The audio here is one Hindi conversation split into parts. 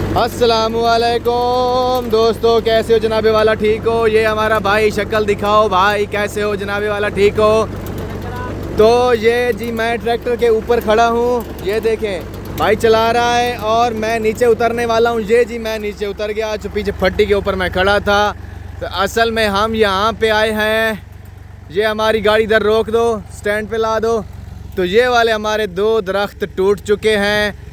अस्सलामुअलैकुम दोस्तों, कैसे हो जनाबे वाला? ठीक हो? ये हमारा भाई, शक्ल दिखाओ भाई, कैसे हो जनाबे वाला? ठीक हो? तो ये जी मैं ट्रैक्टर के ऊपर खड़ा हूँ, ये देखें भाई चला रहा है और मैं नीचे उतरने वाला हूँ। ये जी मैं नीचे उतर गया, जो पीछे फट्टी के ऊपर मैं खड़ा था। तो असल में हम यहाँ पे आए हैं, ये हमारी गाड़ी इधर रोक दो, स्टैंड पे ला दो। तो ये वाले हमारे दो दरख्त टूट चुके हैं,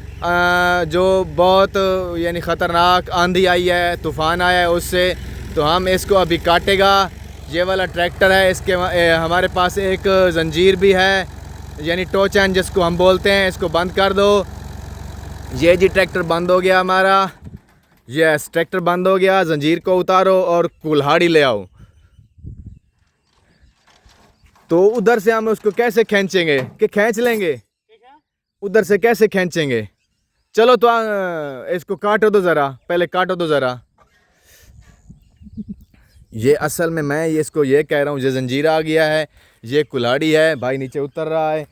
जो बहुत यानी ख़तरनाक आंधी आई है, तूफ़ान आया है उससे। तो हम इसको अभी काटेगा। ये वाला ट्रैक्टर है, इसके हमारे पास एक ज़ंजीर भी है, यानी टो चैन जिसको हम बोलते हैं। इसको बंद कर दो। ये जी ट्रैक्टर बंद हो गया हमारा। यस, ट्रैक्टर बंद हो गया। ज़ंजीर को उतारो और कुल्हाड़ी ले आओ। तो उधर से हम उसको कैसे खींचेंगे कि खींच लेंगे? उधर से कैसे खींचेंगे? चलो तो इसको काटो दो ज़रा, पहले काटो दो ज़रा। ये असल में मैं इसको ये कह रहा हूँ, ये ज़ंजीर आ गया है, ये कुल्हाड़ी है। भाई नीचे उतर रहा है,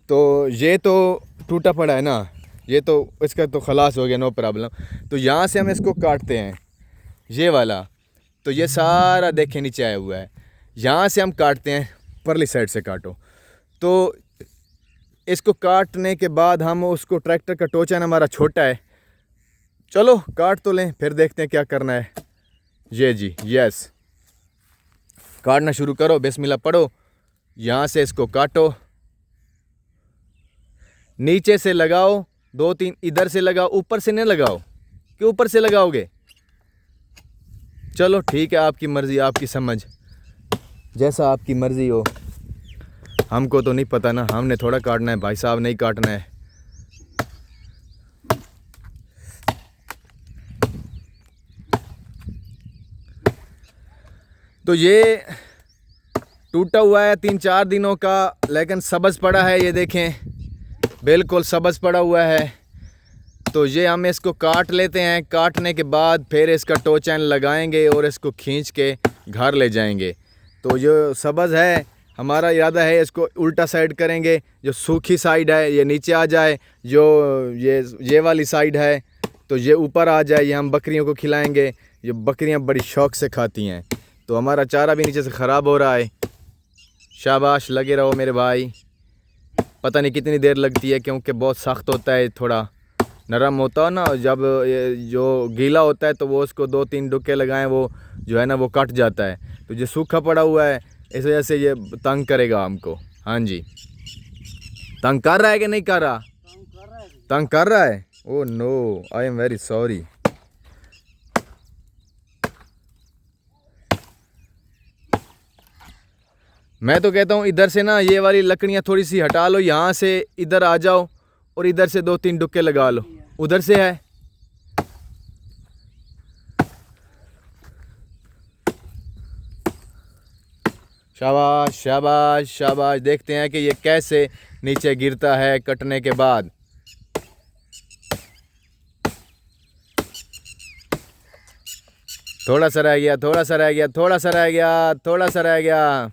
तो ये तो टूटा पड़ा है ना, ये तो इसका तो खलास हो गया, नो प्रॉब्लम। तो यहाँ से हम इसको काटते हैं, ये वाला। तो ये सारा देखे नीचे आया हुआ है, यहाँ से हम काटते हैं। परली साइड से काटो। तो इसको काटने के बाद हम उसको, ट्रैक्टर का टो चैन हमारा छोटा है, चलो काट तो लें, फिर देखते हैं क्या करना है। ये जी, यस, काटना शुरू करो, बिस्मिल्लाह पढ़ो। यहाँ से इसको काटो, नीचे से लगाओ, दो तीन इधर से लगाओ, ऊपर से नहीं लगाओ कि ऊपर से लगाओगे। चलो ठीक है, आपकी मर्ज़ी, आपकी समझ, जैसा आपकी मर्ज़ी हो। हमको तो नहीं पता ना, हमने थोड़ा काटना है भाई साहब, नहीं काटना है। तो ये टूटा हुआ है 3-4 दिनों का, लेकिन सब्ज़ पड़ा है, ये देखें बिल्कुल सब्ज़ पड़ा हुआ है। तो ये हम इसको काट लेते हैं। काटने के बाद फिर इसका टो चैन लगाएंगे और इसको खींच के घर ले जाएंगे। तो जो सब्ज़ है, हमारा इरादा है इसको उल्टा साइड करेंगे। जो सूखी साइड है ये नीचे आ जाए, जो ये वाली साइड है तो ये ऊपर आ जाए। ये हम बकरियों को खिलाएंगे, ये बकरियां बड़ी शौक़ से खाती हैं। तो हमारा चारा भी नीचे से ख़राब हो रहा है। शाबाश, लगे रहो मेरे भाई। पता नहीं कितनी देर लगती है, क्योंकि बहुत सख्त होता है, थोड़ा नरम होता है ना। जब जो गीला होता है तो वो उसको 2-3 डुक्के लगाएं, वो जो है ना वो कट जाता है। तो जो सूखा पड़ा हुआ है, इस वजह से ये तंग करेगा हमको। हाँ जी, तंग कर रहा है कि नहीं कर रहा? तंग कर रहा है। Oh no, I am very sorry. मैं तो कहता हूँ इधर से ना ये वाली लकड़ियाँ थोड़ी सी हटा लो, यहाँ से इधर आ जाओ और इधर से 2-3 डुक्के लगा लो। उधर से है, शाबाश शाबाश शाबाश। देखते हैं कि ये कैसे नीचे गिरता है कटने के बाद। थोड़ा सा रह गया, थोड़ा सा रह गया, थोड़ा सा रह गया, थोड़ा सा रह गया।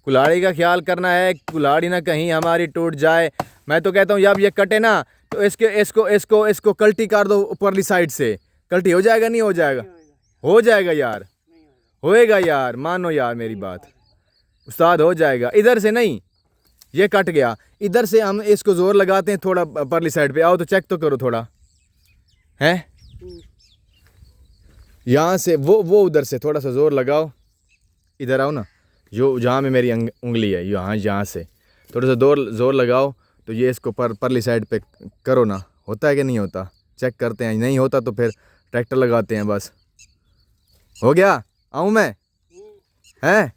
कुल्हाड़ी का ख्याल करना है, कुल्हाड़ी ना कहीं हमारी टूट जाए। मैं तो कहता हूँ जब ये कटे ना तो इसको कल्टी कर दो ऊपरली साइड से। कल्टी हो जाएगा? नहीं हो जाएगा? हो जाएगा यार, होएगा यार, मानो यार मेरी बात उस्ताद, हो जाएगा। इधर से नहीं, ये कट गया, इधर से हम इसको ज़ोर लगाते हैं थोड़ा परली साइड पे। आओ तो चेक तो करो थोड़ा, है यहाँ से वो उधर से थोड़ा सा ज़ोर लगाओ। इधर आओ ना, जो जहाँ में मेरी उंगली है, यहाँ से थोड़ा सा ज़ोर लगाओ। तो ये इसको परली साइड पे करो ना, होता है कि नहीं होता? चेक करते हैं, नहीं होता तो फिर ट्रैक्टर लगाते हैं। बस हो गया, आऊँ मैं? हैं